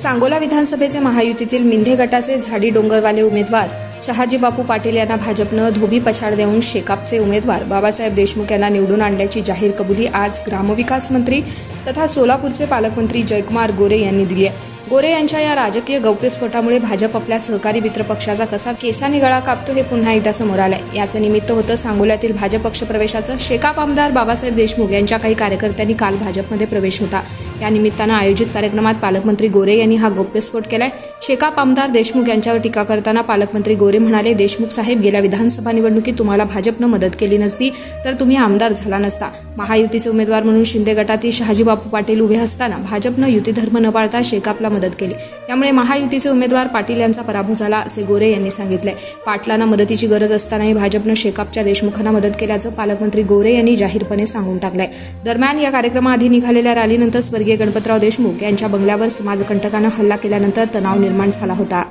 सांगोला विधानसभेचे महायुतीतील मिंधे गटाचे झाडी डोंगरवाले उमेदवार शहाजी बापू पाटील यांना भाजपनं धोबी पछाड देऊन शेकापचे उमेदवार बाबासाहेब देशमुख यांना निवडून आणल्याची जाहीर कबुली आज ग्रामविकास मंत्री तथा सोलापूरचे पालकमंत्री जयकुमार गोरे यांनी दिली आहे। गोरे यांच्या या राजकीय गौप्यस्फोटामुळे भाजप आपल्या सहकारी मित्रपक्षाचा कसा केसाने गळा कापतो हे पुन्हा एकदा समोर आलंय। याचं निमित्त होतं सांगोल्यातील भाजप पक्ष प्रवेशाचं। शेकाप आमदार बाबासाहेब देशमुख यांच्या काही कार्यकर्त्यांनी काल भाजपमध्ये प्रवेश होता। या निमित्तानं आयोजित कार्यक्रमात पालकमंत्री गोरे यांनी हा गौप्यस्फोट केलाय। शेकाप आमदार देशमुख यांच्यावर टीका करताना पालकमंत्री गोरे म्हणाले, देशमुख साहेब, गेल्या विधानसभा निवडणुकीत तुम्हाला भाजपनं मदत केली नसती तर तुम्ही आमदार झाला नसता। महायुतीचे उमेदवार म्हणून शिंदे गटातील शहाजी बापू पाटील उभे असताना भाजपनं युती धर्म न पाळता शेकापला मदत केली। त्यामुळे महायुतीचे उमेदवार पाटील यांचा पराभव झाला असे गोरे यांनी सांगितले। पाटलांना मदतीची गरज असतानाही भाजपनं शेकापच्या देशमुखांना मदत केल्याचं पालकमंत्री गोरे यांनी जाहीरपणे सांगून टाकलंय। दरम्यान या कार्यक्रमाआधी निघालेल्या रॅलीनंतर स्वर्गीय गणपतराव देशमुख यांच्या बंगल्यावर समाजकंटकानं हल्ला केल्यानंतर तणाव निर्माण झाला होता।